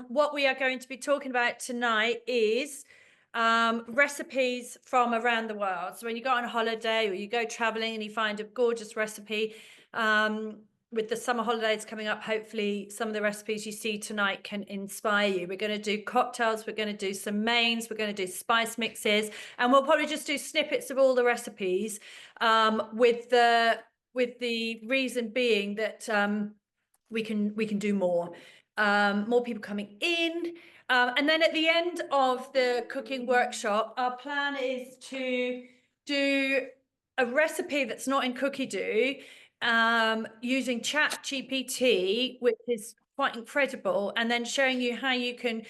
what we are going to be talking about tonight is recipes from around the world. So when you go on a holiday or you go traveling and you find a gorgeous recipe, with the summer holidays coming up, hopefully some of the recipes you see tonight can inspire you. We're going to do cocktails, we're going to do some mains, we're going to do spice mixes, and we'll probably just do snippets of all the recipes, with the reason being that we can do more. More people coming in. And then at the end of the cooking workshop, our plan is to do a recipe that's not in Cookie Do, using Chat GPT, which is quite incredible, and then showing you how you can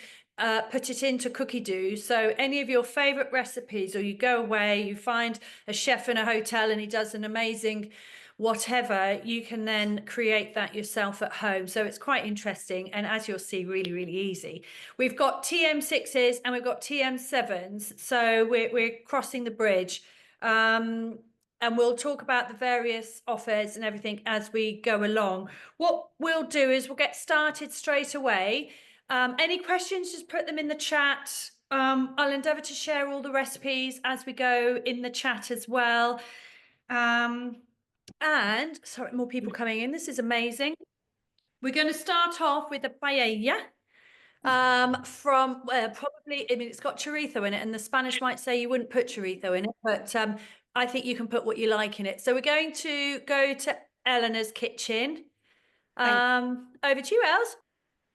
put it into Cookie Do. So any of your favorite recipes, or you go away, you find a chef in a hotel and he does an amazing whatever, you can then create that yourself at home. So it's quite interesting, and as you'll see, really, really easy. We've got TM6s and we've got TM7s, so we're crossing the bridge. And we'll talk about the various offers and everything as we go along. What we'll do is we'll get started straight away. Any questions, just put them in the chat. I'll endeavour to share all the recipes as we go in the chat as well. And sorry, more people coming in. This is amazing. We're going to start off with a paella. From probably, I mean, it's got chorizo in it, and the Spanish might say you wouldn't put chorizo in it, but I think you can put what you like in it. So we're going to go to Eleanor's kitchen. Over to you, Els.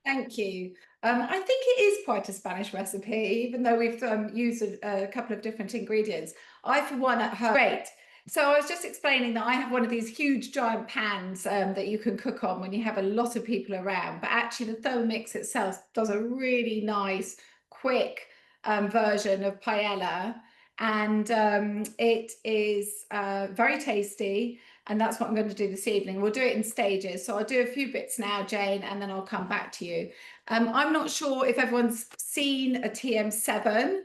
Thank you. I think it is quite a Spanish recipe, even though we've used a couple of different ingredients. I, for one, at home. Great. So I was just explaining that I have one of these huge giant pans that you can cook on when you have a lot of people around. But actually, the Thermomix itself does a really nice, quick version of paella. And it is very tasty. And that's what I'm going to do this evening. We'll do it in stages. So I'll do a few bits now, Jane, and then I'll come back to you. I'm not sure if everyone's seen a TM7.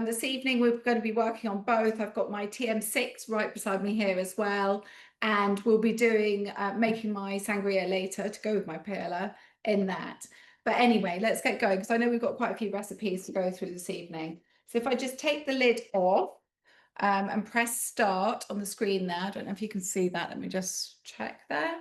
This evening, we're going to be working on both. I've got my TM6 right beside me here as well. And we'll be doing, making my sangria later to go with my paella in that. But anyway, let's get going, because I know we've got quite a few recipes to go through this evening. So if I just take the lid off, and press start on the screen there. I don't know if you can see that. Let me just check there.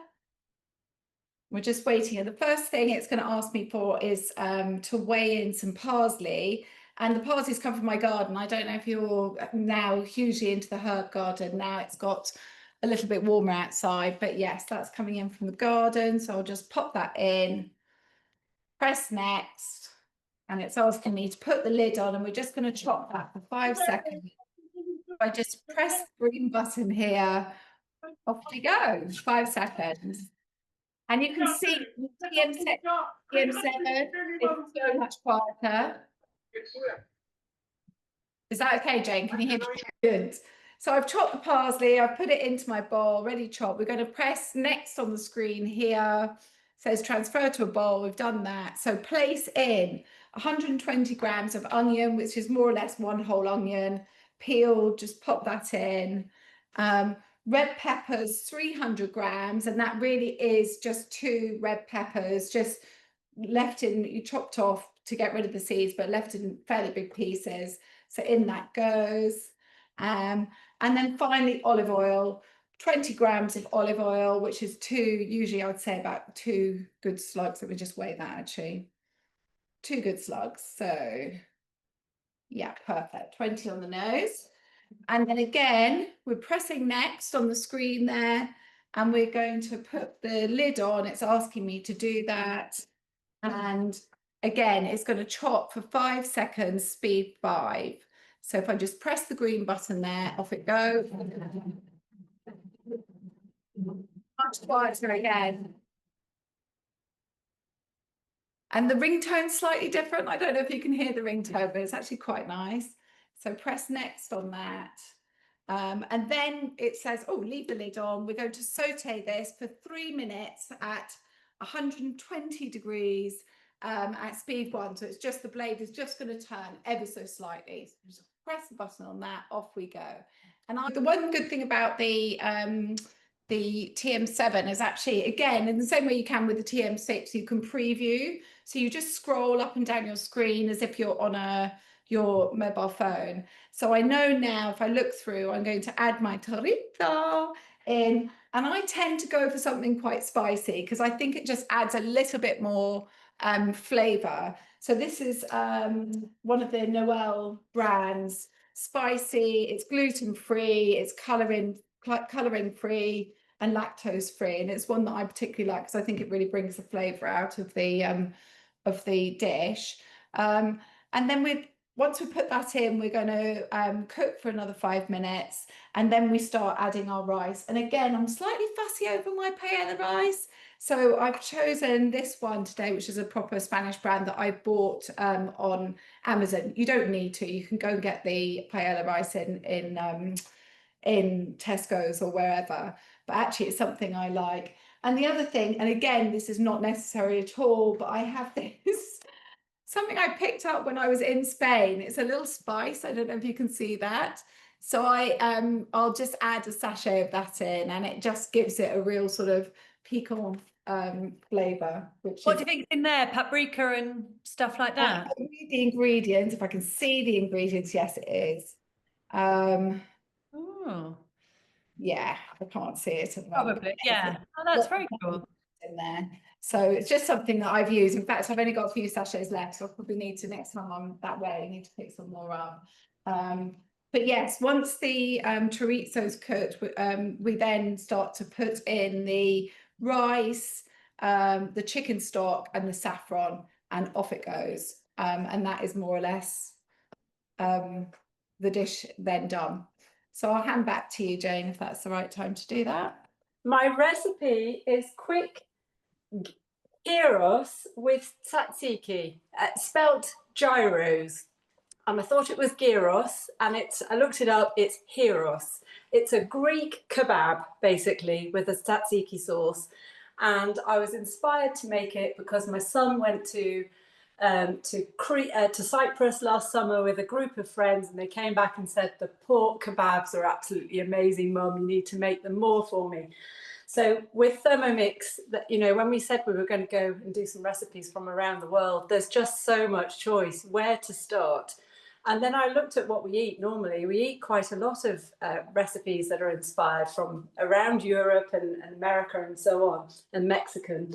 We're just waiting. And the first thing it's going to ask me for is to weigh in some parsley. And the parsley's come from my garden. I don't know if you're now hugely into the herb garden. Now it's got a little bit warmer outside. But yes, that's coming in from the garden. So I'll just pop that in. Press next. And it's asking me to put the lid on. And we're just going to chop that for 5 seconds. I just press the green button here, off we go, 5 seconds. And you can see TM7 is so much quieter. Is that okay, Jane? Can you hear me? Good. So I've chopped the parsley, I've put it into my bowl, ready chopped. We're going to press next on the screen here. It says transfer to a bowl. We've done that. So place in 120 grams of onion, which is more or less one whole onion. Peeled, just pop that in. Red peppers, 300 grams, and that really is just 2 red peppers, just left in, you chopped off to get rid of the seeds, but left in fairly big pieces. So in that goes. And then finally olive oil, 20 grams of olive oil, which is 2, usually I would say about 2 good slugs. Let me just weigh that actually. 2 good slugs. So yeah, perfect. 20 on the nose. And then again, we're pressing next on the screen there, and we're going to put the lid on. It's asking me to do that. And again, it's going to chop for 5 seconds, speed 5. So if I just press the green button there, off it goes. Much quieter again. And the ringtone's slightly different. I don't know if you can hear the ringtone, but it's actually quite nice. So press next on that. And then it says, oh, leave the lid on. We're going to saute this for 3 minutes at 120 degrees at speed 1. So it's just the blade is just going to turn ever so slightly. So just press the button on that, off we go. And the one good thing about the the TM7 is actually, again, in the same way you can with the TM6, you can preview. So you just scroll up and down your screen as if you're on your mobile phone. So I know now if I look through, I'm going to add my tortilla in, and I tend to go for something quite spicy because I think it just adds a little bit more flavor. So this is one of the Noel brands, spicy, it's gluten-free, it's coloring free and lactose free, and it's one that I particularly like because I think it really brings the flavor out of the dish. And then once we put that in, we're going to cook for another 5 minutes, and then we start adding our rice. And again, I'm slightly fussy over my paella rice, so I've chosen this one today, which is a proper Spanish brand that I bought on Amazon. You don't need to. You can go and get the paella rice in Tesco's or wherever, but actually it's something I like. And the other thing, and again, this is not necessary at all, but I have this something I picked up when I was in Spain. It's a little spice. I don't know if you can see that. So I'll just add a sachet of that in, and it just gives it a real sort of piquant flavor. What do you think in there? Paprika and stuff like that? I read the ingredients. If I can see the ingredients, yes, it is. Oh, Yeah, I can't see it at the moment. probably. Yeah. Oh, that's very cool. In there. So it's just something that I've used. In fact, I've only got a few sachets left, so I'll probably need to, next time I'm that way, I need to pick some more up. But yes, once the chorizo's cooked, we then start to put in the rice, the chicken stock, and the saffron, and off it goes. And that is more or less the dish then done. So I'll hand back to you, Jane, if that's the right time to do that. My recipe is quick gyros with tzatziki, spelt gyros. I thought it was gyros, and I looked it up, it's gyros. It's a Greek kebab, basically, with a tzatziki sauce. And I was inspired to make it because my son went to Cyprus last summer with a group of friends, and they came back and said, the pork kebabs are absolutely amazing, Mum, you need to make them more for me. So with Thermomix, when we said we were going to go and do some recipes from around the world, there's just so much choice where to start. And then I looked at what we eat normally. We eat quite a lot of recipes that are inspired from around Europe and America and so on, and Mexican.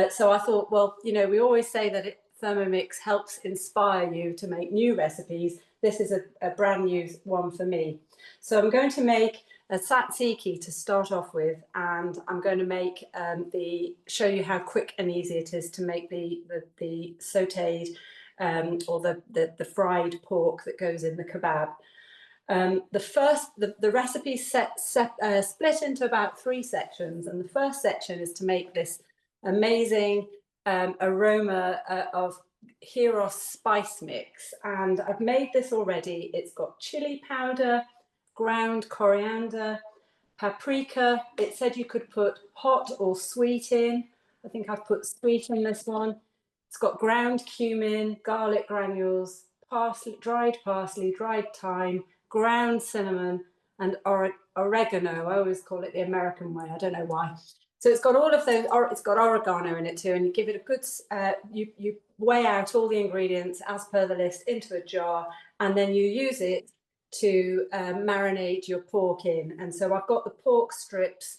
So I thought, well, we always say that Thermomix helps inspire you to make new recipes. This is a brand new one for me. So I'm going to make a tzatziki to start off with, and I'm going to make show you how quick and easy it is to make the sautéed or the fried pork that goes in the kebab. The recipe split into about 3 sections, and the first section is to make this amazing aroma of gyros spice mix, and I've made this already. It's got chili powder, ground coriander, paprika. It said you could put hot or sweet in. I think I've put sweet in this one. It's got ground cumin, garlic granules, dried parsley, dried thyme, ground cinnamon, and oregano. I always call it the American way. I don't know why. So it's got all of those. It's got oregano in it too, and you give it a good. You weigh out all the ingredients as per the list into a jar, and then you use it to marinate your pork in. And so I've got the pork strips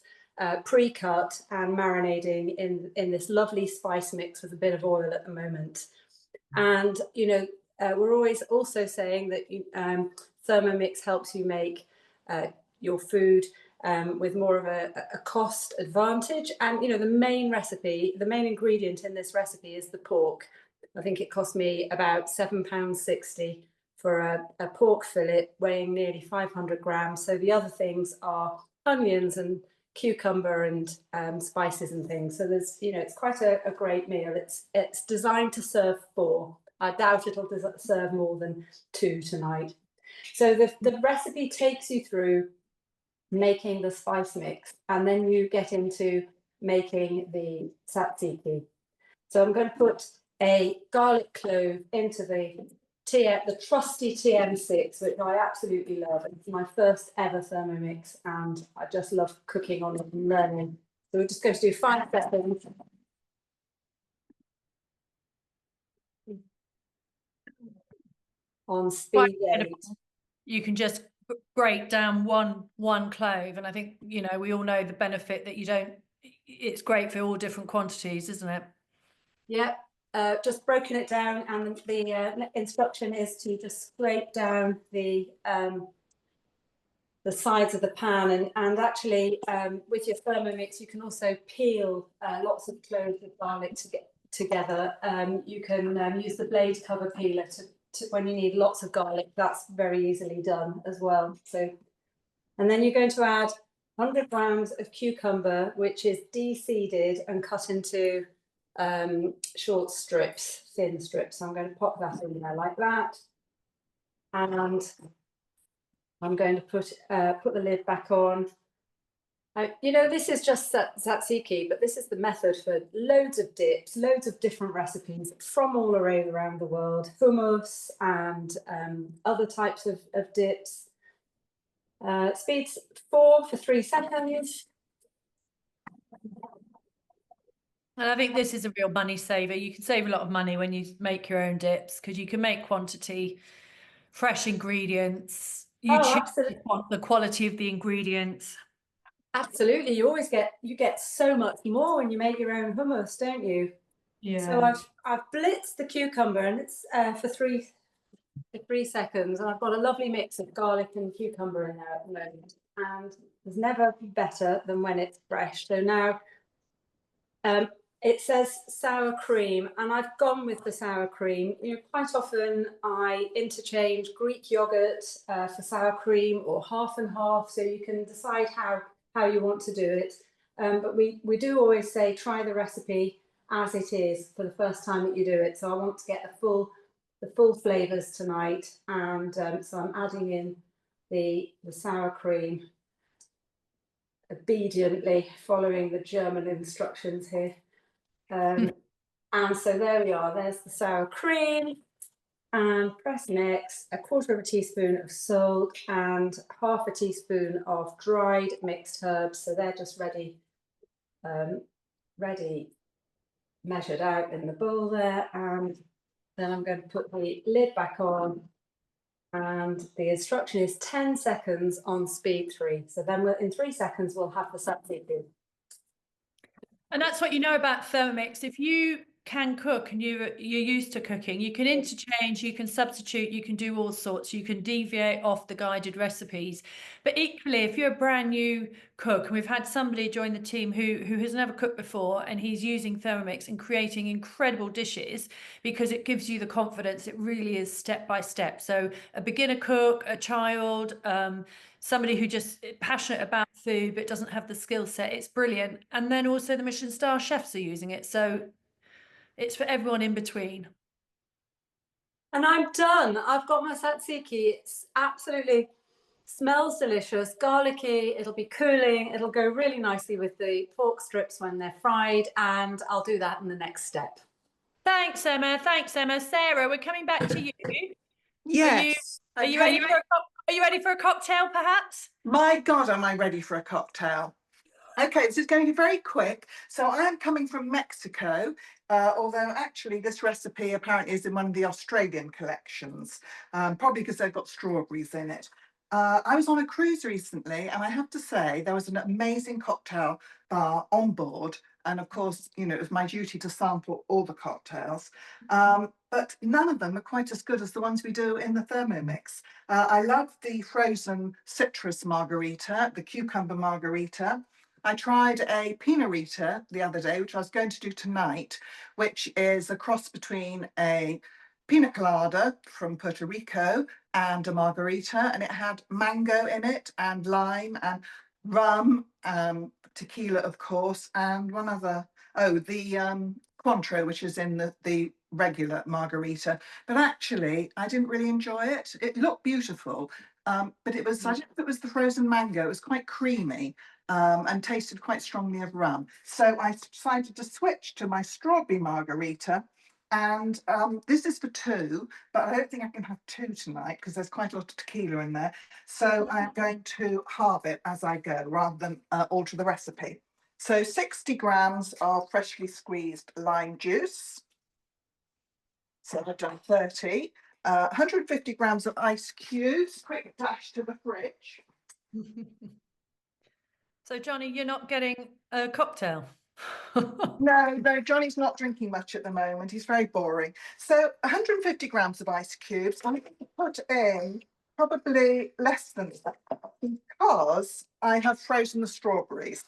pre-cut and marinating in this lovely spice mix with a bit of oil at the moment. And we're always also saying that Thermomix helps you make your food with more of a cost advantage. And the main ingredient in this recipe is the pork. I think it cost me about £7.60 for a pork fillet weighing nearly 500 grams. So the other things are onions and cucumber and spices and things. So there's, it's quite a great meal. It's designed to serve 4. I doubt it'll serve more than 2 tonight. So the recipe takes you through making the spice mix, and then you get into making the tzatziki. So I'm going to put a garlic clove into the the trusty TM6, which I absolutely love. It's my first ever Thermomix, and I just love cooking on it and learning. So we're just going to do 5 seconds. On speed 8. You can just break down one clove, and I think, you know, we all know the benefit that you don't. It's great for all different quantities, isn't it? Yeah, just broken it down, and the instruction is to just scrape down the sides of the pan, and actually with your Thermomix you can also peel lots of cloves of garlic to get together. You can use the blade cover peeler to when you need lots of garlic. That's very easily done as well. So, and then you're going to add 100 grams of cucumber, which is de-seeded and cut into short strips, thin strips. So I'm going to pop that in there like that, and I'm going to put the lid back on. You know, this is just tzatziki, but this is the method for loads of dips, loads of different recipes from all around the world, hummus and other types of dips. Speeds 4 for 3 seconds. And I think this is a real money saver. You can save a lot of money when you make your own dips, because you can make quantity, fresh ingredients. You choose Absolutely. the quality of the ingredients. Absolutely, you get so much more when you make your own hummus, don't you? Yeah. So I've blitzed the cucumber, and it's for 3 seconds, and I've got a lovely mix of garlic and cucumber in there at the moment, and there's never better than when it's fresh. So now it says sour cream, and I've gone with the sour cream. You know, quite often I interchange Greek yogurt for sour cream, or half and half, so you can decide how you want to do it. But we do always say try the recipe as it is for the first time that you do it. So I want to get the full flavours tonight, and so I'm adding in the sour cream obediently, following the German instructions here. And so there we are, there's the sour cream, and press mix, 1/4 teaspoon of salt and 1/2 teaspoon of dried mixed herbs. So they're just ready measured out in the bowl there. And then I'm going to put the lid back on, and the instruction is 10 seconds on speed 3. So then in 3 seconds we'll have the tzatziki. And that's what you know about Thermomix. If you can cook and you're used to cooking, you can interchange, you can substitute, you can do all sorts, you can deviate off the guided recipes. But equally, if you're a brand new cook, and we've had somebody join the team who has never cooked before, and he's using Thermomix and creating incredible dishes, because it gives you the confidence. It really is step by step. So a beginner cook, a child, somebody who just passionate about food but doesn't have the skill set, it's brilliant. And then also the Michelin star chefs are using it, so it's for everyone in between. And I'm done. I've got my tzatziki. It's absolutely smells delicious, garlicky. It'll be cooling. It'll go really nicely with the pork strips when they're fried, and I'll do that in the next step. Thanks, Emma. Thanks, Emma. Sarah, we're coming back to you. Yes. Are you ready for a cocktail, perhaps? My God, am I ready for a cocktail? Okay, this is going to be very quick. So I am coming from Mexico, although actually this recipe apparently is in one of the Australian collections, probably because they've got strawberries in it. I was on a cruise recently, and I have to say there was an amazing cocktail bar on board. And of course, you know, it was my duty to sample all the cocktails. But none of them are quite as good as the ones we do in the Thermomix. I love the frozen citrus margarita, the cucumber margarita. I tried a pinarita the other day, which I was going to do tonight, which is a cross between a pina colada from Puerto Rico and a margarita, and it had mango in it and lime and rum, tequila, of course, and one other, the Cointreau, which is in the regular margarita. But actually, I didn't really enjoy it. It looked beautiful, but it was, I don't know if it was the frozen mango, it was quite creamy. And tasted quite strongly of rum. So I decided to switch to my strawberry margarita, And this is for two, but I don't think I can have two tonight because there's quite a lot of tequila in there. So I'm going to halve it as I go rather than alter the recipe. So 60 grams of freshly squeezed lime juice. So I've done 30. 150 grams of ice cubes, quick dash to the fridge. So Johnny, you're not getting a cocktail? No, Johnny's not drinking much at the moment. He's very boring. So 150 grams of ice cubes. I'm going to put in probably less than that because I have frozen the strawberries.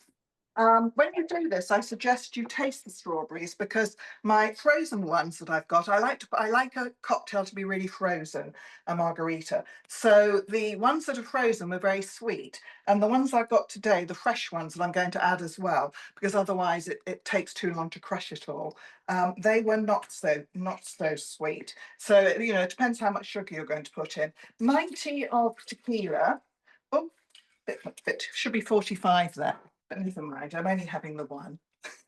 When you do this, I suggest you taste the strawberries because my frozen ones that I've got, I like a cocktail to be really frozen, a margarita. So the ones that are frozen were very sweet, and the ones I've got today, the fresh ones that I'm going to add as well, because otherwise it takes too long to crush it all. They were not so sweet. So it depends how much sugar you're going to put in. 90 of tequila. Oh, bit should be 45 there. But never mind, I'm only having the one.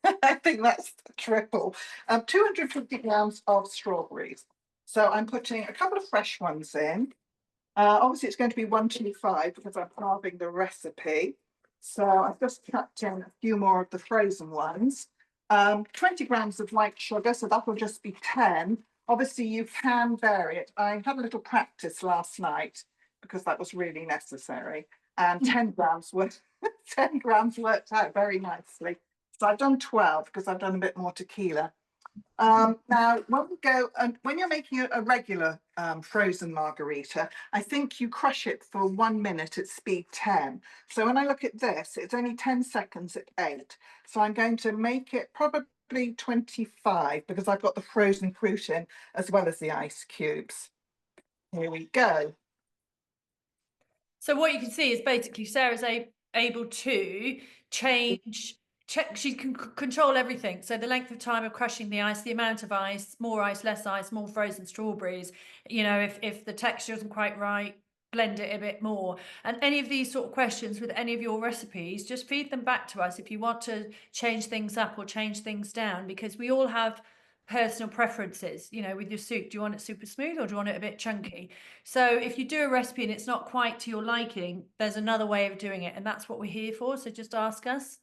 I think that's the triple. 250 grams of strawberries. So I'm putting a couple of fresh ones in. Obviously, it's going to be 125 because I'm halving the recipe. So I've just chucked in a few more of the frozen ones. 20 grams of white sugar, so that will just be 10. Obviously, you can vary it. I had a little practice last night because that was really necessary. And 10 grams worth 10 grams worked out very nicely. So I've done 12 because I've done a bit more tequila. Now, when you're making a regular frozen margarita, I think you crush it for 1 minute at speed 10. So when I look at this, it's only 10 seconds at 8. So I'm going to make it probably 25 because I've got the frozen fruit in as well as the ice cubes. Here we go. So what you can see is basically Sarah's able to she can control everything. So the length of time of crushing the ice, the amount of ice, more ice, less ice, more frozen strawberries. If the texture isn't quite right, blend it a bit more. And any of these sort of questions with any of your recipes, just feed them back to us if you want to change things up or change things down, because we all have personal preferences. With your soup, do you want it super smooth or do you want it a bit chunky? So if you do a recipe and it's not quite to your liking, there's another way of doing it, and that's what we're here for. So just ask us.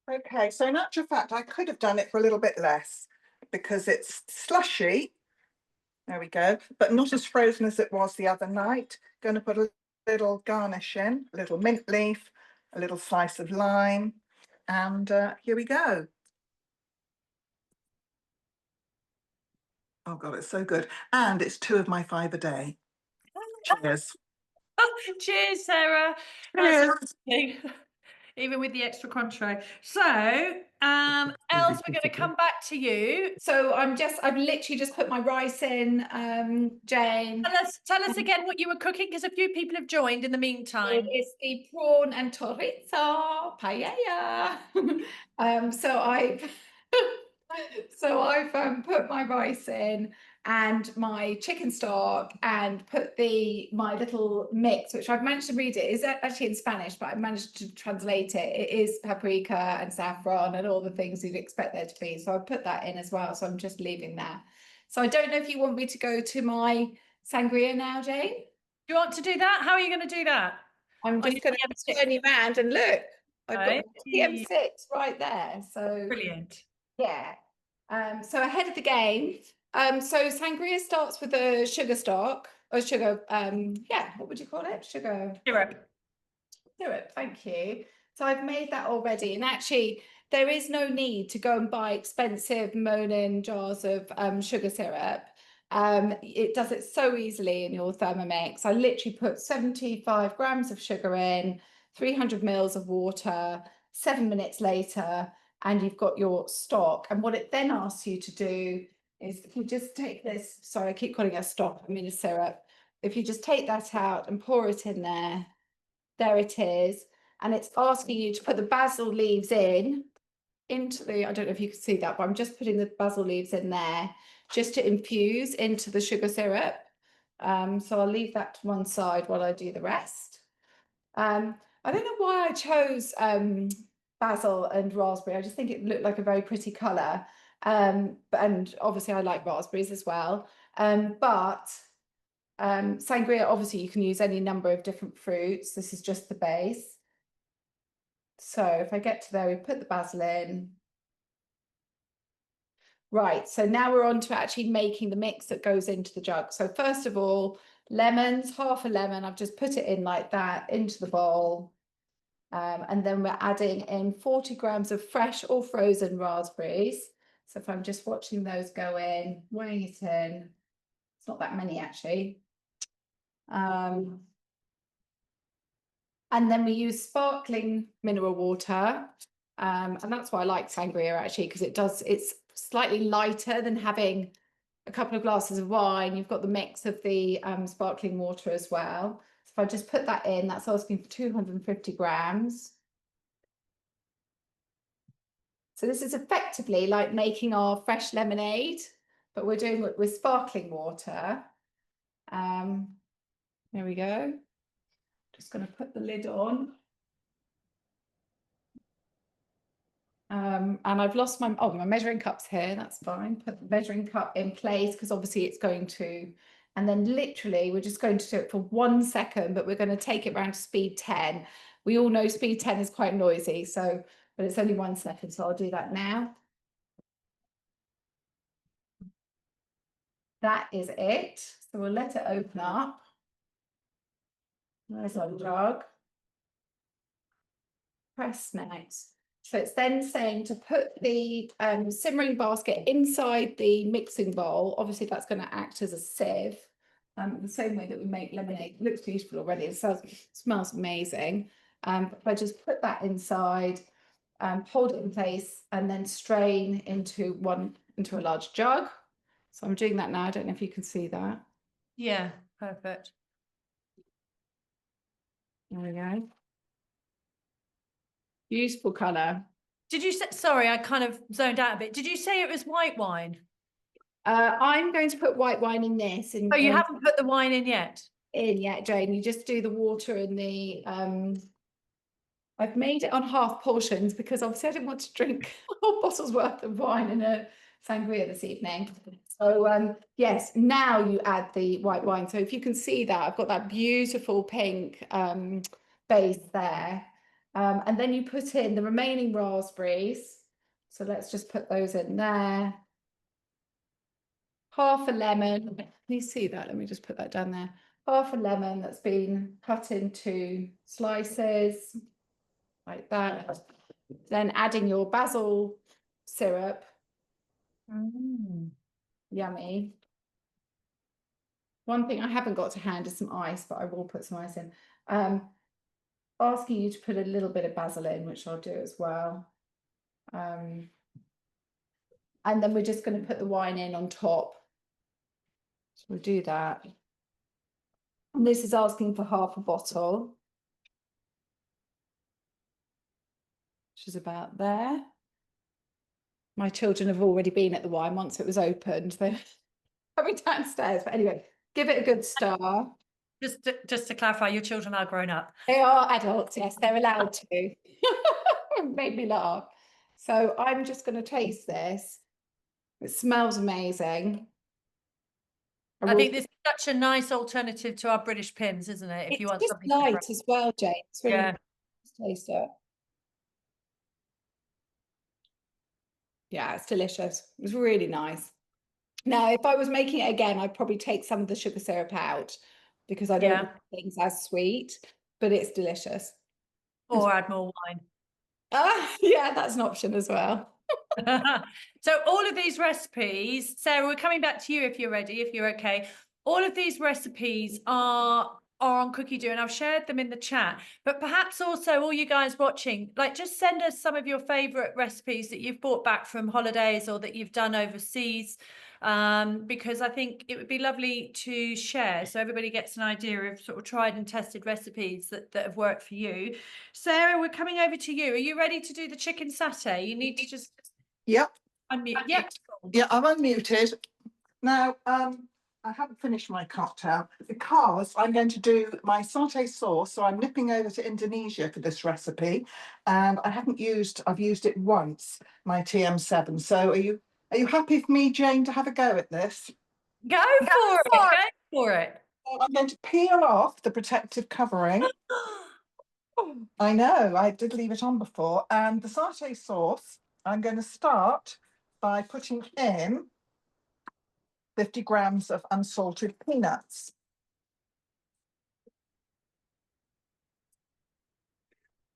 Okay, so in actual fact, I could have done it for a little bit less because it's slushy. There we go, but not as frozen as it was the other night. Going to put a little garnish in, a little mint leaf, a little slice of lime, and here we go. Oh God, it's so good. And it's 2 of my 5 a day. Cheers. Cheers, Sarah. Cheers. Even with the extra contra. So, Els, we're going to come back to you. So I've literally just put my rice in, Jane. Tell us again what you were cooking, because a few people have joined in the meantime. It is the prawn and chorizo paella. I've put my rice in and my chicken stock and put my little mix, which I've managed to read. It is actually in Spanish, but I've managed to translate it. It is paprika and saffron and all the things you'd expect there to be. So I put that in as well. So I'm just leaving that. So I don't know if you want me to go to my sangria now, Jane. Do you want to do that? How are you going to do that? I'm just going to turn you around and look. I've got TM6 right there. So brilliant. Yeah. So ahead of the game. So sangria starts with a sugar stock or sugar. What would you call it? Sugar syrup. Thank you. So I've made that already, and actually there is no need to go and buy expensive Monin jars of sugar syrup. It does it so easily in your Thermomix. I literally put 75 grams of sugar in, 300 mils of water, 7 minutes later, and you've got your stock. And what it then asks you to do is, if you just take this, sorry, I keep calling it a stock, I mean a syrup. If you just take that out and pour it in there it is. And it's asking you to put the basil leaves into the, I don't know if you can see that, but I'm just putting the basil leaves in there just to infuse into the sugar syrup. So I'll leave that to one side while I do the rest. I don't know why I chose basil and raspberry. I just think it looked like a very pretty colour. And obviously I like raspberries as well. But sangria, obviously you can use any number of different fruits. This is just the base. So if I get to there, we put the basil in. Right, so now we're on to actually making the mix that goes into the jug. So first of all, lemons, half a lemon, I've just put it in like that into the bowl. And then we're adding in 40 grams of fresh or frozen raspberries. So if I'm just watching those go in, weighing it in, it's not that many actually. And then we use sparkling mineral water. And that's why I like sangria actually, because it's slightly lighter than having a couple of glasses of wine. You've got the mix of the sparkling water as well. So if I just put that in, that's asking for 250 grams. So this is effectively like making our fresh lemonade, but we're doing it with sparkling water. There we go. Just going to put the lid on. And I've lost my measuring cup's here. That's fine. Put the measuring cup in place because obviously it's going to, and then literally we're just going to do it for 1 second, but we're going to take it round to speed 10. We all know speed 10 is quite noisy, so, but it's only 1 second, so I'll do that now. That is it. So we'll let it open up. There's our jug. Press next. So it's then saying to put the simmering basket inside the mixing bowl. Obviously that's going to act as a sieve. The same way that we make lemonade. It looks beautiful already. It smells amazing. If I just put that inside, hold it in place and then strain into a large jug. So I'm doing that now. I don't know if you can see that. Yeah, perfect. There we go. Beautiful colour. Did you say, sorry, I kind of zoned out a bit. Did you say it was white wine? I'm going to put white wine in this. Oh, you haven't put the wine in yet? In yet, Jane. You just do the water and the I've made it on half portions because obviously I didn't want to drink a whole bottle's worth of wine in a sangria this evening. So yes, now you add the white wine. So if you can see that, I've got that beautiful pink base there. And then you put in the remaining raspberries. So let's just put those in there. Half a lemon. Can you see that? Let me just put that down there. Half a lemon that's been cut into slices like that. Then adding your basil syrup. Yummy. One thing I haven't got to hand is some ice, but I will put some ice in. Asking you to put a little bit of basil in, which I'll do as well. And then we're just going to put the wine in on top. So we'll do that. And this is asking for half a bottle, which is about there. My children have already been at the wine once it was opened. They're coming downstairs. But anyway, give it a good stir. Just to clarify, your children are grown up. They are adults, yes, they're allowed to. It made me laugh. So I'm just going to taste this. It smells amazing. I think this is such a nice alternative to our British Pimm's, isn't it? If you want just something light different. as well, Jane. It's really Yeah. nice. Taste it. Yeah, it's delicious. It was really nice. Now, if I was making it again, I'd probably take some of the sugar syrup out because I don't like things as sweet, but it's delicious. Or add more wine. Yeah, that's an option as well. So all of these recipes, Sarah, we're coming back to you if you're ready, if you're okay. All of these recipes are on Cookie Do, and I've shared them in the chat. But perhaps also all you guys watching, like just send us some of your favorite recipes that you've brought back from holidays or that you've done overseas, because I think it would be lovely to share so everybody gets an idea of sort of tried and tested recipes that have worked for you. Sarah, we're coming over to you. Are you ready to do the chicken satay? You need to just Yep. unmute. Yep. Yeah, I'm unmuted. Now, I haven't finished my cocktail because I'm going to do my satay sauce. So I'm nipping over to Indonesia for this recipe. And I've used it once, my TM7. So are you Are you happy for me, Jane, to have a go at this? Go for it. Go for it. So I'm going to peel off the protective covering. I know, I did leave it on before. And the satay sauce, I'm going to start by putting in 50 grams of unsalted peanuts.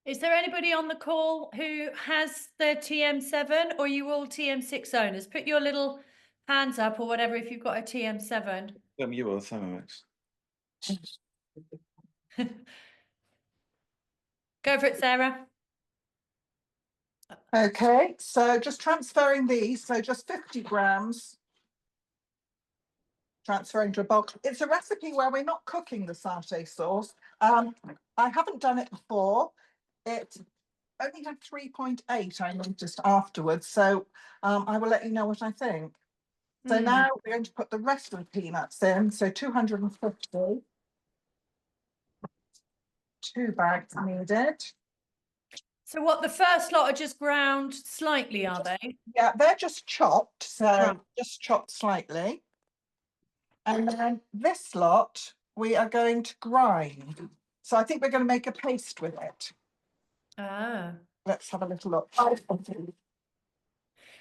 Is there anybody on the call who has the TM7, or are you all TM6 owners? Put your little hands up or whatever if you've got a TM7. You will, savoury. Go for it, Sarah. Okay, so just transferring these, so just 50 grams. Transferring to a bowl. It's a recipe where we're not cooking the satay sauce. I haven't done it before. It only had 3.8, I noticed afterwards. So I will let you know what I think. So now we're going to put the rest of the peanuts in. So 250. 2 bags needed. So what, the first lot are just ground slightly, are they? Yeah, they're just chopped. So Right. just chopped slightly. And then this lot we are going to grind. So I think we're going to make a paste with it. Ah. Let's have a little look.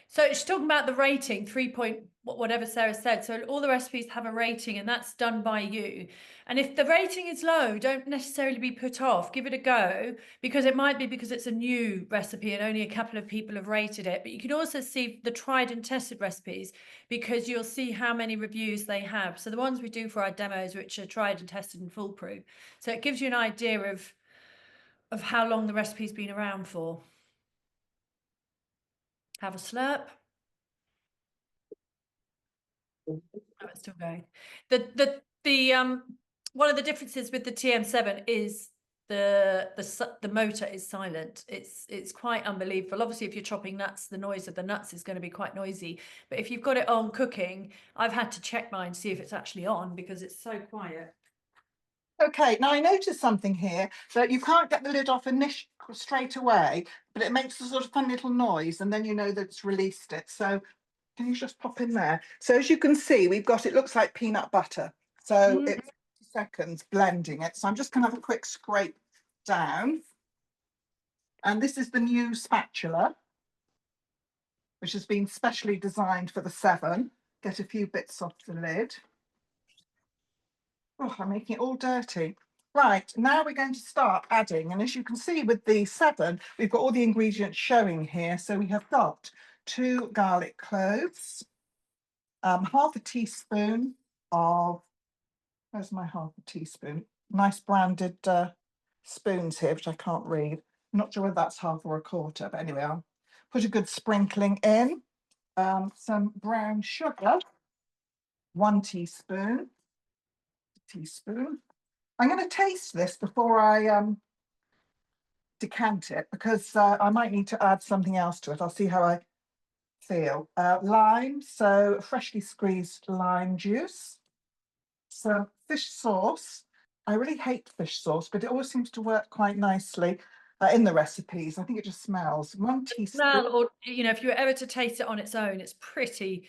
So she's talking about the rating, 3 point, whatever Sarah said. So all the recipes have a rating and that's done by you. And if the rating is low, don't necessarily be put off. Give it a go, because it might be because it's a new recipe and only a couple of people have rated it. But you can also see the tried and tested recipes, because you'll see how many reviews they have. So the ones we do for our demos, which are tried and tested and foolproof. So it gives you an idea of how long the recipe's been around for. Have a slurp. Oh, it's still going. The one of the differences with the TM7 is the motor is silent. It's quite unbelievable. Obviously, if you're chopping nuts, the noise of the nuts is going to be quite noisy. But if you've got it on cooking, I've had to check mine to see if it's actually on, because it's so quiet. Okay, now I noticed something here that you can't get the lid off straight away, but it makes a sort of fun little noise, and then you know that it's released it. So can you just pop in there? So as you can see, we've got, it looks like peanut butter. So it's 50 seconds blending it. So I'm just going to have a quick scrape down. And this is the new spatula, which has been specially designed for the 7. Get a few bits off the lid. Oh, I'm making it all dirty. Right, now we're going to start adding. And as you can see with the 7, we've got all the ingredients showing here. So we have got 2 garlic cloves, half a teaspoon of, where's my half a teaspoon? Nice branded spoons here, which I can't read. I'm not sure whether that's half or a quarter, but anyway, I'll put a good sprinkling in. Some brown sugar, 1 teaspoon. I'm going to taste this before I decant it, because I might need to add something else to it. I'll see how I feel. Lime, so freshly squeezed lime juice. Some fish sauce. I really hate fish sauce, but it always seems to work quite nicely in the recipes. I think it just smells. 1 teaspoon. Smell, or if you were ever to taste it on its own, it's pretty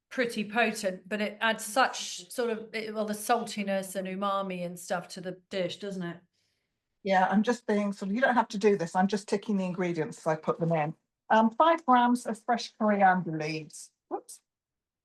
potent, but it adds such sort of the saltiness and umami and stuff to the dish, doesn't it? Yeah, I'm just being sort of, you don't have to do this. I'm just ticking the ingredients as I put them in. 5 grams of fresh coriander leaves. Whoops,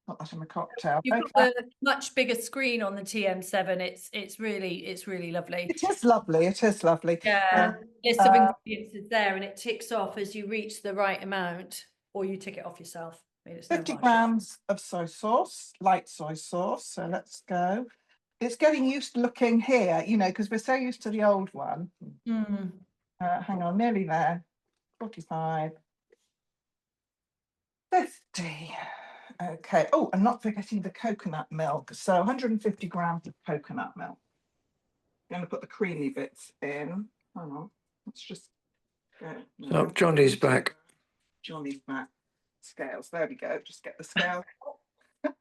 not that in the cocktail. You've got the much bigger screen on the TM7. It's really lovely. It is lovely. It is lovely. Yeah, list of ingredients is there, and it ticks off as you reach the right amount, or you tick it off yourself. I mean, 50 grams of soy sauce, light soy sauce. So let's go. It's getting used to looking here, because we're so used to the old one. Hang on, nearly there. 45. 50. Okay. Oh, and not forgetting the coconut milk. So 150 grams of coconut milk. I'm going to put the creamy bits in. Hang on. Let's just go. Oh, Johnny's back. Johnny's back. Scales. There we go. Just get the scale.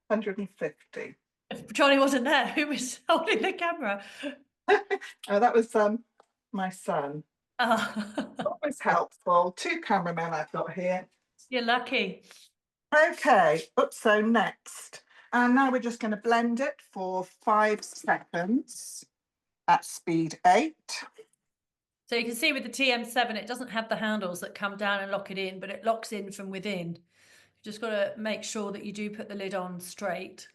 150. If Johnny wasn't there, who was holding the camera? Oh, that was my son. Oh. Always helpful. 2 cameramen I've got here. You're lucky. Okay, so next. And now we're just going to blend it for 5 seconds at speed 8. So you can see with the TM7, it doesn't have the handles that come down and lock it in, but it locks in from within. You've just got to make sure that you do put the lid on straight.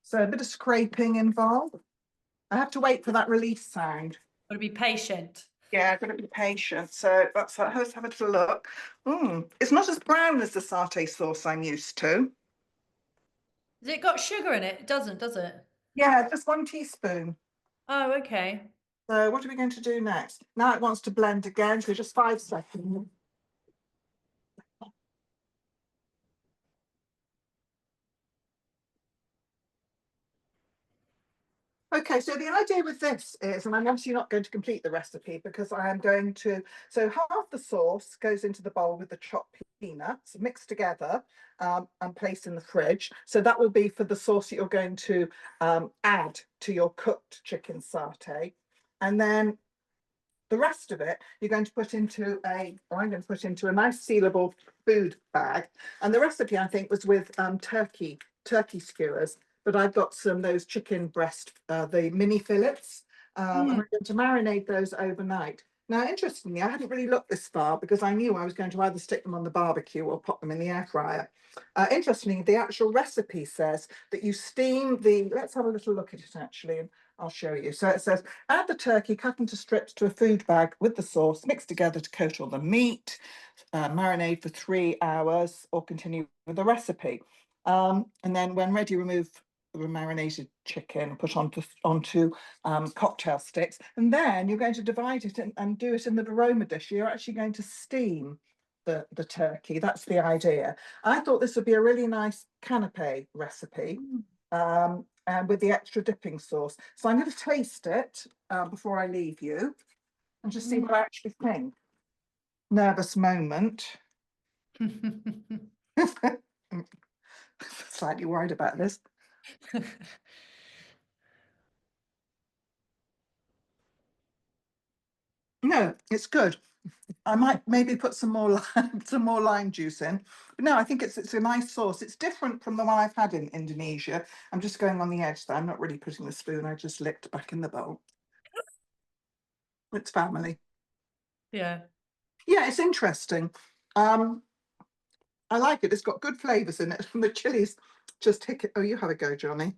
So a bit of scraping involved. I have to wait for that release sound. Got to be patient. Yeah, I've got to be patient. So let's have a little look. It's not as brown as the satay sauce I'm used to. Has it got sugar in it? It doesn't, does it? Yeah, just 1 teaspoon. Oh, okay. So what are we going to do next? Now it wants to blend again, so just 5 seconds. Okay, so the idea with this is, and I'm obviously not going to complete the recipe because I am going to, so half the sauce goes into the bowl with the chopped peanuts mixed together and placed in the fridge. So that will be for the sauce that you're going to add to your cooked chicken satay. And then the rest of it, you're going to put into I'm going to put into a nice sealable food bag. And the recipe, I think, was with turkey skewers. But I've got those chicken breast, the mini fillets, and I'm going to marinate those overnight. Now, interestingly, I hadn't really looked this far because I knew I was going to either stick them on the barbecue or pop them in the air fryer. Interestingly, the actual recipe says that you steam let's have a little look at it actually, and I'll show you. So it says, add the turkey cut into strips to a food bag with the sauce, mix together to coat all the meat, marinate for 3 hours, or continue with the recipe. And then when ready, remove the marinated chicken, put onto cocktail sticks, and then you're going to divide it and do it in the aroma dish. You're actually going to steam the turkey. That's the idea. I thought this would be a really nice canapé recipe, and with the extra dipping sauce. So I'm going to taste it before I leave you and just see what I actually think. Nervous moment. Slightly worried about this. No, it's good. I might maybe put some more lime juice in. But no, I think it's a nice sauce. It's different from the one I've had in Indonesia. I'm just going on the edge there. I'm not really putting the spoon. I just licked back in the bowl. It's family. Yeah. Yeah, it's interesting. I like it. It's got good flavours in it. And the chilies just hit it. Oh, you have a go, Johnny.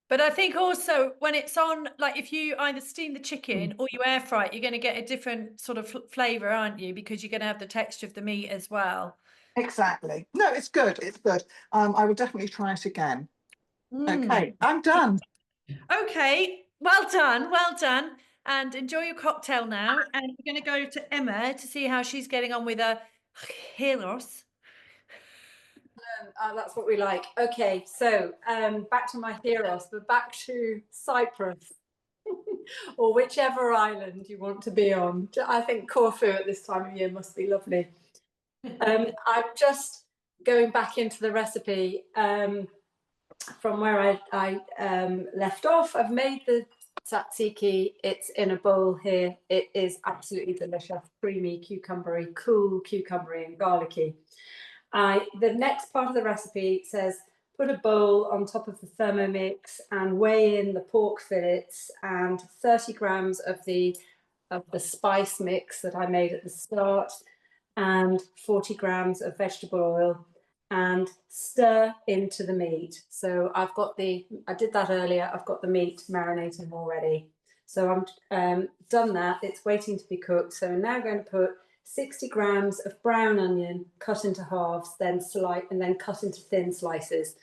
But I think also when it's on, like if you either steam the chicken or you air fry it, you're going to get a different sort of flavour, aren't you? Because you're going to have the texture of the meat as well. Exactly. No, it's good. It's good. I will definitely try it again. Okay, I'm done. Okay, well done, well done. And enjoy your cocktail now. And we're going to go to Emma to see how she's getting on with her gyros. That's what we like. Okay, so back to my gyros, but back to Cyprus or whichever island you want to be on. I think Corfu at this time of year must be lovely. I'm just going back into the recipe from where I left off. I've made the tzatziki. It's in a bowl here. It is absolutely delicious, creamy, cucumbery, cool cucumbery and garlicky. The next part of the recipe says put a bowl on top of the Thermomix and weigh in the pork fillets and 30 grams of the spice mix that I made at the start and 40 grams of vegetable oil and stir into the meat. So I did that earlier. I've got the meat marinating already. So I'm done that. It's waiting to be cooked. So I'm now going to put 60 grams of brown onion cut into halves, then cut into thin slices.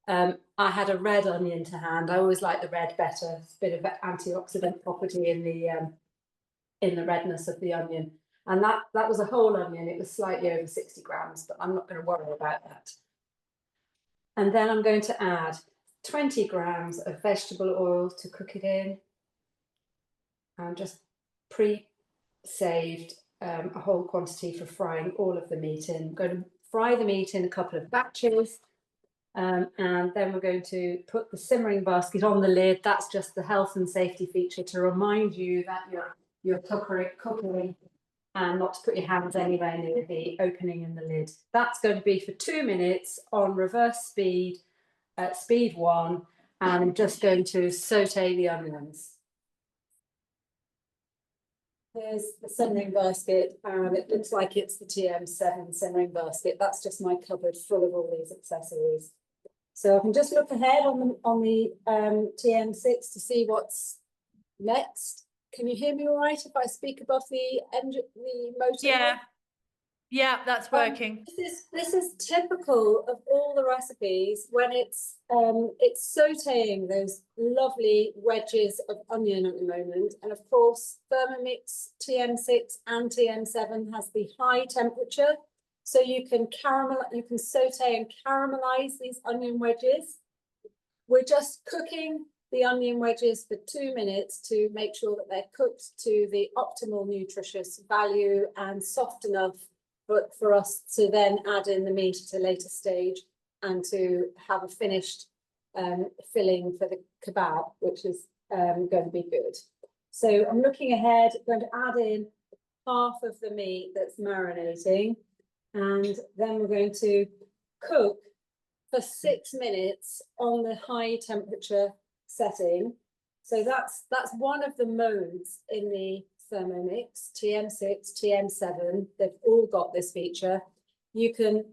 I had a red onion to hand. I always like the red better. It's a bit of antioxidant property in the redness of the onion. And that was a whole onion. It was slightly over 60 grams, but I'm not going to worry about that. And then I'm going to add 20 grams of vegetable oil to cook it in. And just pre-saved a whole quantity for frying all of the meat in. I'm going to fry the meat in a couple of batches. And then we're going to put the simmering basket on the lid. That's just the health and safety feature to remind you that you're cooking and not to put your hands anywhere near the opening in the lid. That's going to be for 2 minutes on reverse speed, at speed 1, and I'm just going to saute the onions. Here's the simmering basket, and it looks like it's the TM7 simmering basket. That's just my cupboard full of all these accessories. So I can just look ahead on the TM6 to see what's next. Can you hear me all right if I speak above the engine, the motor? Yeah. Yeah, that's working. This is typical of all the recipes when it's sautéing those lovely wedges of onion at the moment. And of course, Thermomix TM6 and TM7 has the high temperature, so you can saute and caramelize these onion wedges. We're just cooking the onion wedges for 2 minutes to make sure that they're cooked to the optimal nutritious value and soft enough but for us to then add in the meat at a later stage and to have a finished filling for the kebab, which is going to be good. So I'm looking ahead, going to add in half of the meat that's marinating, and then we're going to cook for 6 minutes on the high temperature setting. So that's one of the modes in the Thermomix, TM6, TM7, they've all got this feature. You can,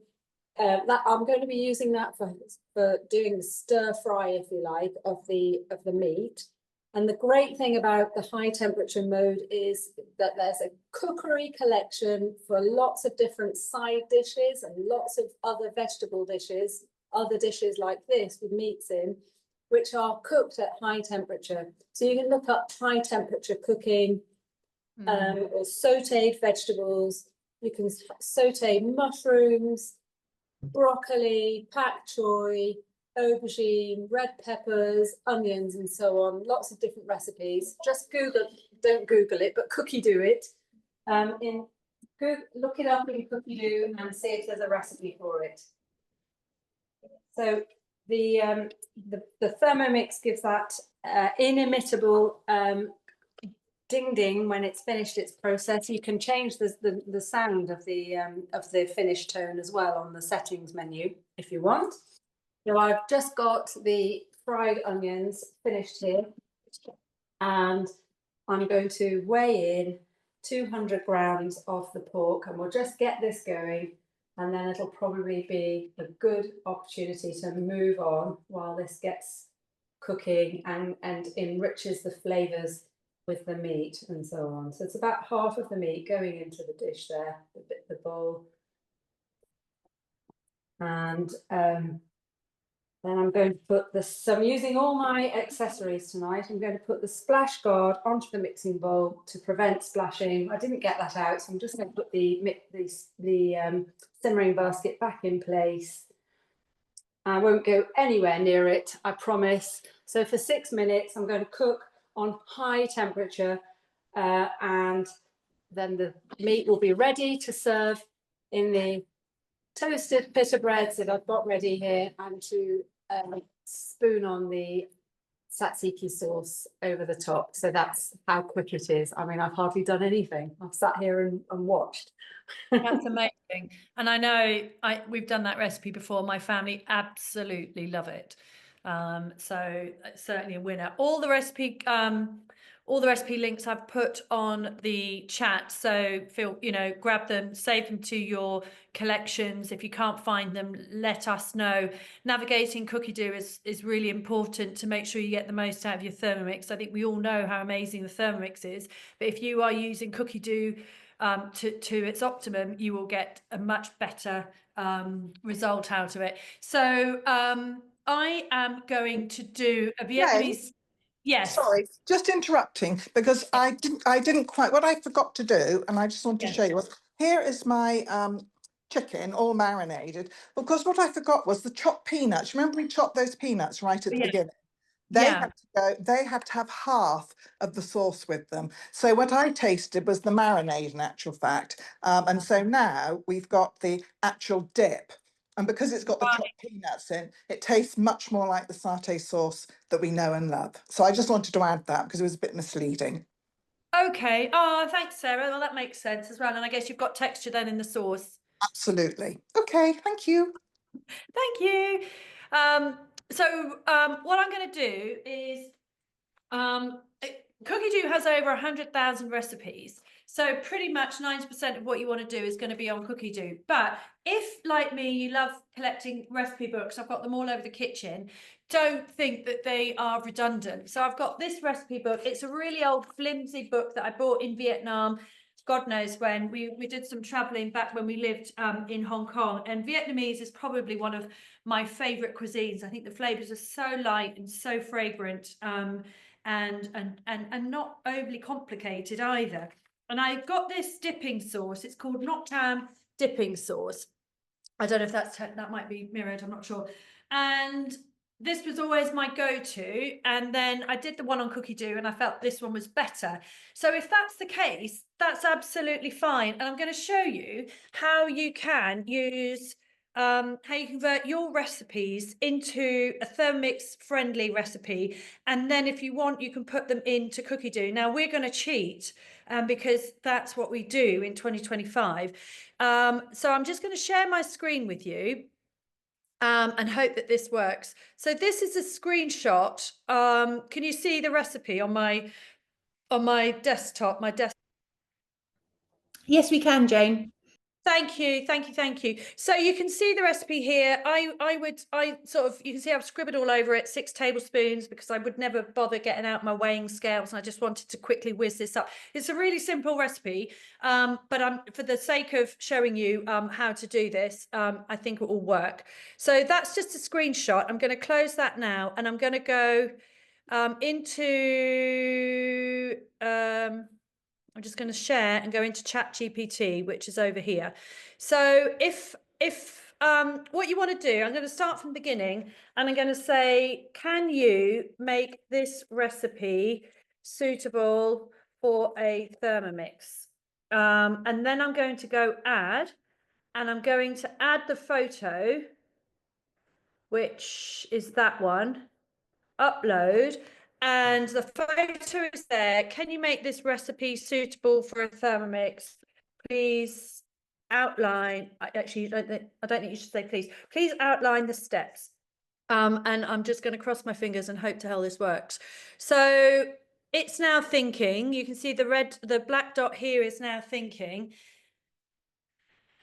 I'm going to be using that for doing the stir fry, if you like, of the meat. And the great thing about the high temperature mode is that there's a cookery collection for lots of different side dishes and lots of other vegetable dishes, other dishes like this with meats in, which are cooked at high temperature. So you can look up high temperature cooking, or sauteed vegetables. You can saute mushrooms, broccoli, pak choi, aubergine, red peppers, onions, and so on. Lots of different recipes. Just don't Google it, but Cookie Do it. Look it up in Cookie Do and see if there's a recipe for it. So the Thermomix gives that inimitable ding ding when it's finished its process. You can change the sound of the finished tone as well on the settings menu if you want. So I've just got the fried onions finished here, and I'm going to weigh in 200 grams of the pork, and we'll just get this going, and then it'll probably be a good opportunity to move on while this gets cooking and enriches the flavors with the meat and so on. So it's about half of the meat going into the dish there, the bowl. And then I'm going to put this, so I'm using all my accessories tonight. I'm going to put the splash guard onto the mixing bowl to prevent splashing. I didn't get that out, so I'm just going to put the simmering basket back in place. I won't go anywhere near it, I promise. So for 6 minutes, I'm going to cook on high temperature, and then the meat will be ready to serve in the toasted pita breads that I've got ready here, and to spoon on the tzatziki sauce over the top. So that's how quick it is. I mean, I've hardly done anything. I've sat here and watched. That's amazing. And I know we've done that recipe before. My family absolutely love it. So it's certainly a winner. All the recipe links I've put on the chat. So grab them, save them to your collections. If you can't find them, let us know. Navigating Cookie Do is really important to make sure you get the most out of your Thermomix. I think we all know how amazing the Thermomix is, but if you are using Cookie Do to its optimum, you will get a much better result out of it. So I am going to do a Vietnamese. Yes. Sorry, just interrupting, because I didn't quite, what I forgot to do, and I just want to show you, was here is my chicken all marinated. Of course, what I forgot was the chopped peanuts. Remember we chopped those peanuts right at the beginning? They had to have half of the sauce with them. So what I tasted was the marinade in actual fact. And so now we've got the actual dip. And because it's got the chopped peanuts in, it tastes much more like the satay sauce that we know and love. So I just wanted to add that because it was a bit misleading. Okay. Oh, thanks, Sarah. Well, that makes sense as well. And I guess you've got texture then in the sauce. Absolutely. Okay, thank you. Thank you. What I'm going to do is Cookie Doo has over 100,000 recipes. So pretty much 90% of what you want to do is going to be on Cookie Doo. But if, like me, you love collecting recipe books, I've got them all over the kitchen, don't think that they are redundant. So I've got this recipe book. It's a really old flimsy book that I bought in Vietnam. God knows when. We did some traveling back when we lived in Hong Kong, and Vietnamese is probably one of my favorite cuisines. I think the flavors are so light and so fragrant. And not overly complicated either. And I got this dipping sauce. It's called Not Tam dipping sauce. I don't know if that might be mirrored. I'm not sure. And this was always my go-to. And then I did the one on Cookie Doo, and I felt this one was better. So if that's the case, that's absolutely fine. And I'm going to show you how you can use how you convert your recipes into a Thermomix friendly recipe, and then if you want you can put them into Cookie Doo. Now we're going to cheat because that's what we do in 2025. So I'm just going to share my screen with you and hope that this works. So this is a screenshot. Can you see the recipe on my desktop? Yes, we can, Jane. Thank you. So you can see the recipe here. You can see I've scribbled all over it, 6 tablespoons, because I would never bother getting out my weighing scales, and I just wanted to quickly whiz this up. It's a really simple recipe, but for the sake of showing you how to do this, I think it will work. So that's just a screenshot. I'm going to close that now, and I'm going to go into I'm just going to share and go into ChatGPT, which is over here. So if what you want to do, I'm going to start from the beginning, and I'm going to say, can you make this recipe suitable for a Thermomix? And then I'm going to go add, and I'm going to add the photo, which is that one, upload, and the photo is there. Can you make this recipe suitable for a Thermomix? Please outline. I don't think you should say please. Please outline the steps. And I'm just going to cross my fingers and hope to hell this works. So it's now thinking. You can see the black dot here is now thinking.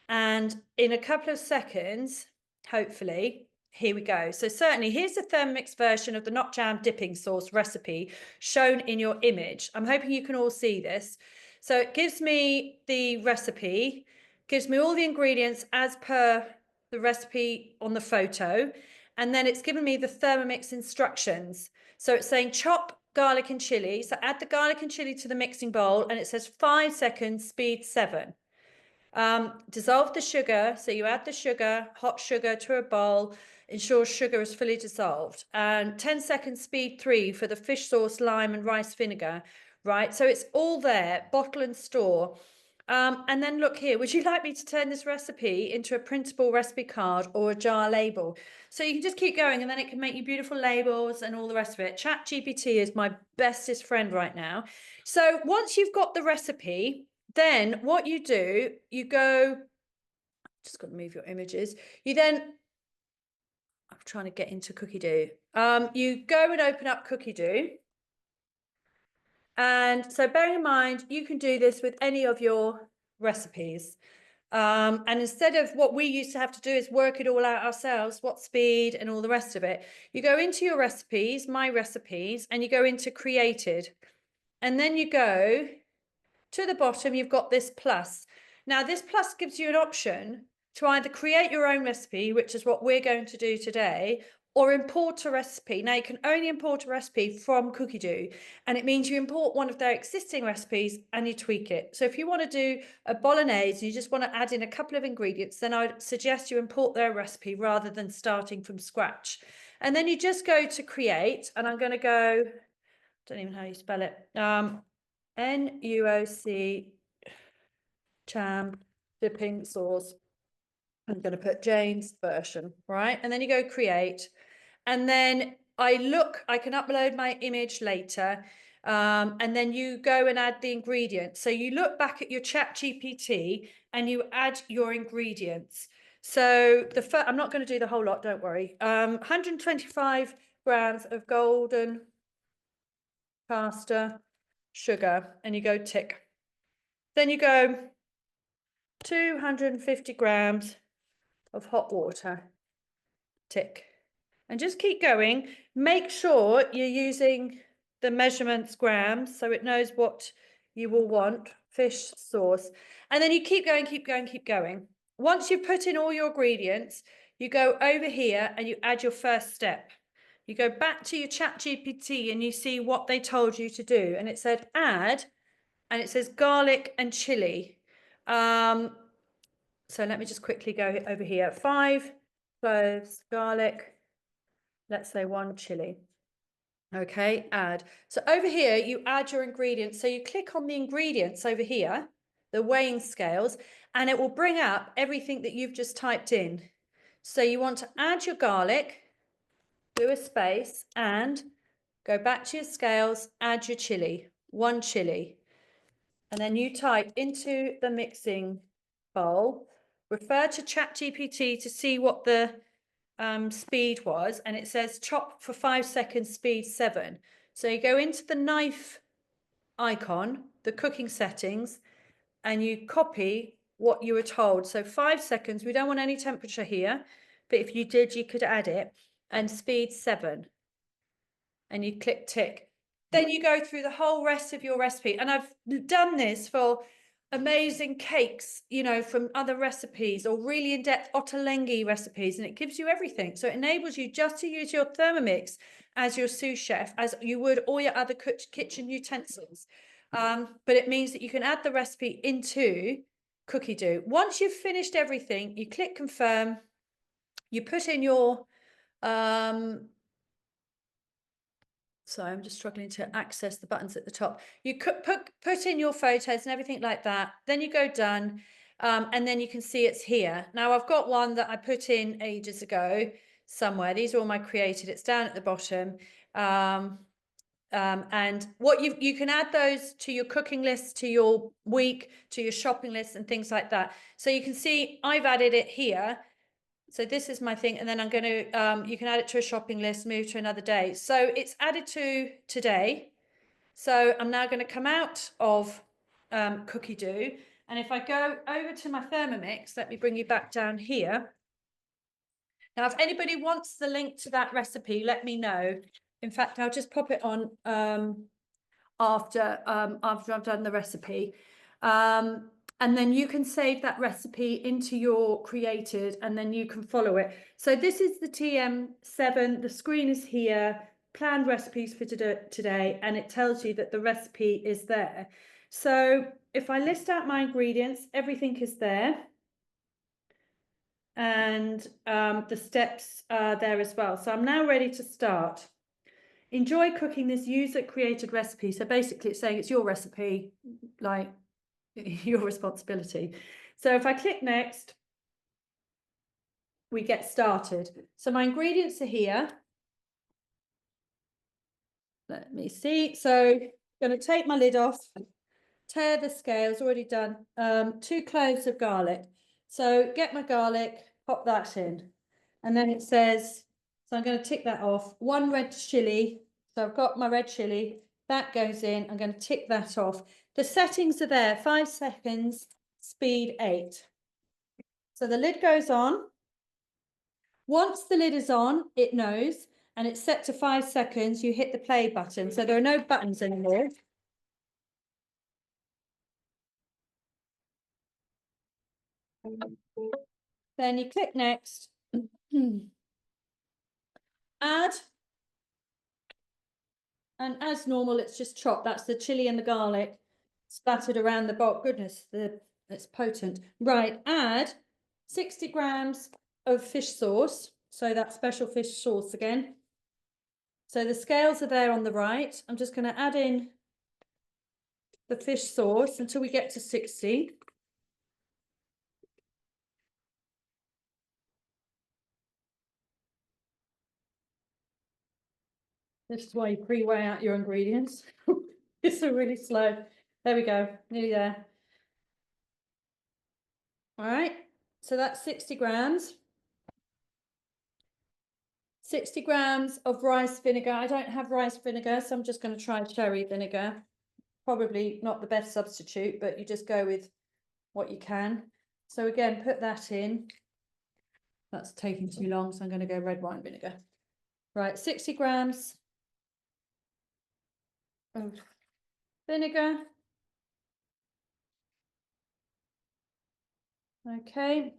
And in a couple of seconds, hopefully, here we go. So certainly here's the Thermomix version of the Not Jam dipping sauce recipe shown in your image. I'm hoping you can all see this. So it gives me the recipe, gives me all the ingredients as per the recipe on the photo. And then it's given me the Thermomix instructions. So it's saying chop garlic and chili. So add the garlic and chili to the mixing bowl, and it says 5 seconds, speed 7. Dissolve the sugar. So you add the sugar, hot sugar, to a bowl, ensure sugar is fully dissolved, and 10 seconds, speed 3 for the fish sauce, lime and rice vinegar, right? So it's all there, bottle and store. And then look here, would you like me to turn this recipe into a printable recipe card or a jar label? So you can just keep going, and then it can make you beautiful labels and all the rest of it. ChatGPT is my bestest friend right now. So once you've got the recipe, then what you do, you go, just got to move your images. You then, I'm trying to get into Cookie Doo. You go and open up Cookie Doo. And so bearing in mind, you can do this with any of your recipes. And instead of what we used to have to do is work it all out ourselves, what speed and all the rest of it, you go into your recipes, my recipes, and you go into created. And then you go to the bottom, you've got this plus. Now this plus gives you an option to either create your own recipe, which is what we're going to do today, or import a recipe. Now you can only import a recipe from Cookie Doo, and it means you import one of their existing recipes and you tweak it. So if you want to do a bolognese, you just want to add in a couple of ingredients, then I'd suggest you import their recipe rather than starting from scratch. And then you just go to create, and I'm going to go, don't even know how you spell it, NUOC Cham dipping sauce. I'm going to put Jane's version, right? And then you go create. And then I can upload my image later. And then you go and add the ingredients. So you look back at your chat GPT and you add your ingredients. So I'm not going to do the whole lot, don't worry. 125 grams of golden pasta sugar, and you go tick. Then you go 250 grams of hot water, tick. And just keep going. Make sure you're using the measurements grams so it knows what you will want, fish sauce. And then you keep going, keep going, keep going. Once you've put in all your ingredients, you go over here and you add your first step. You go back to your chat GPT and you see what they told you to do. And it said add, and it says garlic and chili. So let me just quickly go over here. 5 cloves garlic, let's say 1 chili. Okay, add. So over here, you add your ingredients. So you click on the ingredients over here, the weighing scales, and it will bring up everything that you've just typed in. So you want to add your garlic, do a space, and go back to your scales, add your chili, 1 chili. And then you type into the mixing bowl, refer to ChatGPT to see what the speed was, and it says chop for 5 seconds, speed 7. So you go into the knife icon, the cooking settings, and you copy what you were told. So 5 seconds, we don't want any temperature here, but if you did, you could add it, and speed 7. And you click tick. Then you go through the whole rest of your recipe. And I've done this for amazing cakes, you know, from other recipes or really in-depth ottolenghi recipes, and it gives you everything. So it enables you just to use your Thermomix as your sous chef, as you would all your other kitchen utensils. But it means that you can add the recipe into Cookie Dough. Once you've finished everything, you click confirm, you put in your sorry, I'm just struggling to access the buttons at the top. You could put in your photos and everything like that. Then you go done, and then you can see it's here. Now I've got one that I put in ages ago somewhere. These are all my created. It's down at the bottom. And what you can add those to your cooking list, to your week, to your shopping list, and things like that. So you can see I've added it here. So this is my thing, and then I'm going to, you can add it to a shopping list, move to another day. So it's added to today. So I'm now going to come out of Cookie Dough. And if I go over to my Thermomix, let me bring you back down here. Now, if anybody wants the link to that recipe, let me know. In fact, I'll just pop it on after I've done the recipe. And then you can save that recipe into your created, and then you can follow it. So this is the TM7. The screen is here, planned recipes for today, and it tells you that the recipe is there. So if I list out my ingredients, everything is there. And the steps are there as well. So I'm now ready to start. Enjoy cooking this user-created recipe. So basically it's saying it's your recipe, like your responsibility. So if I click next, we get started. So my ingredients are here. Let me see. So I'm going to take my lid off, tear the scales, already done. 2 cloves of garlic. So get my garlic, pop that in. And then it says, so I'm going to tick that off. 1 red chili. So I've got my red chili. That goes in. I'm going to tick that off. The settings are there. 5 seconds, speed 8. So the lid goes on. Once the lid is on, it knows, and it's set to 5 seconds. You hit the play button. So there are no buttons anymore. Then you click next. Add. And as normal, it's just chopped. That's the chili and the garlic splattered around the bowl. Goodness, it's potent. Right, add 60 grams of fish sauce. So that special fish sauce again. So the scales are there on the right. I'm just going to add in the fish sauce until we get to 60. This is why you pre-weigh out your ingredients. It's a really slow. There we go. Nearly there. All right. So that's 60 grams. 60 grams of rice vinegar. I don't have rice vinegar, so I'm just going to try cherry vinegar. Probably not the best substitute, but you just go with what you can. So again, put that in. That's taking too long, so I'm going to go red wine vinegar. Right, 60 grams of vinegar. Okay.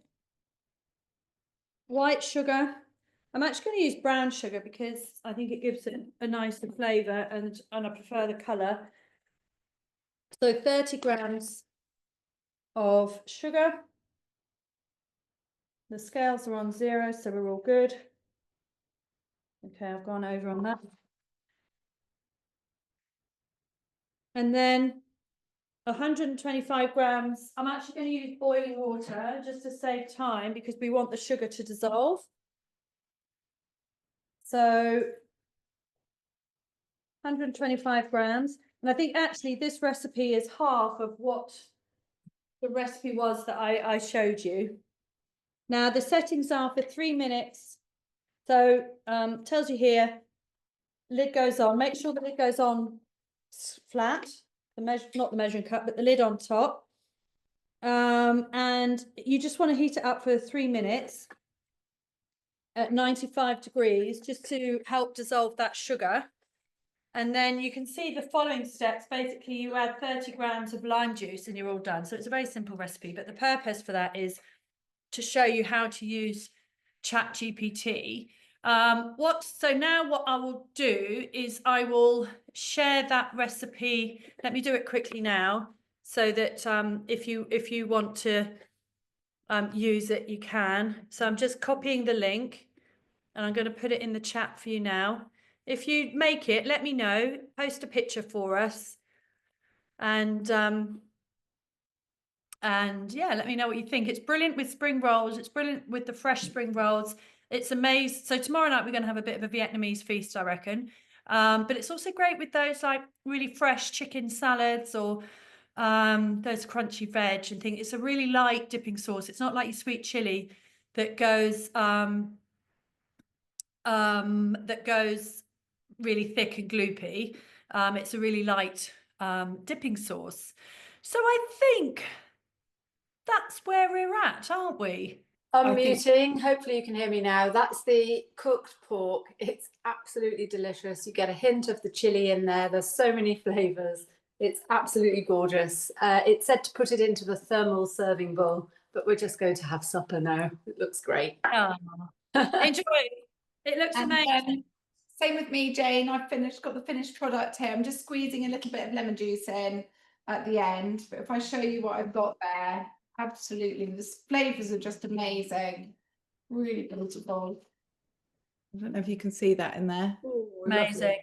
White sugar. I'm actually going to use brown sugar because I think it gives it a nicer flavour and I prefer the colour. So 30 grams of sugar. The scales are on 0, so we're all good. Okay, I've gone over on that. And then 125 grams. I'm actually going to use boiling water just to save time because we want the sugar to dissolve. So 125 grams. And I think actually this recipe is half of what the recipe was that I showed you. Now the settings are for 3 minutes. So tells you here, lid goes on. Make sure the lid goes on flat. Not the measuring cup, but the lid on top. And you just want to heat it up for 3 minutes at 95 degrees just to help dissolve that sugar. And then you can see the following steps. Basically, you add 30 grams of lime juice and you're all done. So it's a very simple recipe, but the purpose for that is to show you how to use ChatGPT. So now what I will do is I will share that recipe. Let me do it quickly now so that if you want to use it, you can. So I'm just copying the link and I'm going to put it in the chat for you now. If you make it, let me know, post a picture for us. And yeah, let me know what you think. It's brilliant with spring rolls. It's brilliant with the fresh spring rolls. It's amazing. So tomorrow night, we're going to have a bit of a Vietnamese feast, I reckon. But it's also great with those like really fresh chicken salads or those crunchy veg and things. It's a really light dipping sauce. It's not like your sweet chili that goes really thick and gloopy. It's a really light dipping sauce. So I think that's where we're at, aren't we? Unmuting. Hopefully you can hear me now. That's the cooked pork. It's absolutely delicious. You get a hint of the chili in there. There's so many flavours. It's absolutely gorgeous. It said to put it into the thermal serving bowl, but we're just going to have supper now. It looks great. Oh, enjoy. It looks amazing. Same with me, Jane. I've got the finished product here. I'm just squeezing a little bit of lemon juice in at the end. But if I show you what I've got there, absolutely, the flavours are just amazing. Really beautiful. I don't know if you can see that in there. Ooh, Amazing. lovely.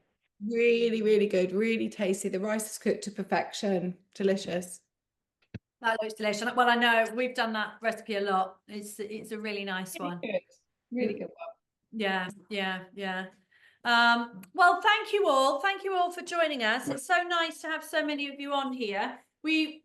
Really, really good. Really tasty. The rice is cooked to perfection. Delicious. That looks delicious. Well, I know we've done that recipe a lot. It's a really nice Really one. good. Really good one. Yeah. Well, thank you all. Thank you all for joining us. It's so nice to have so many of you on here. We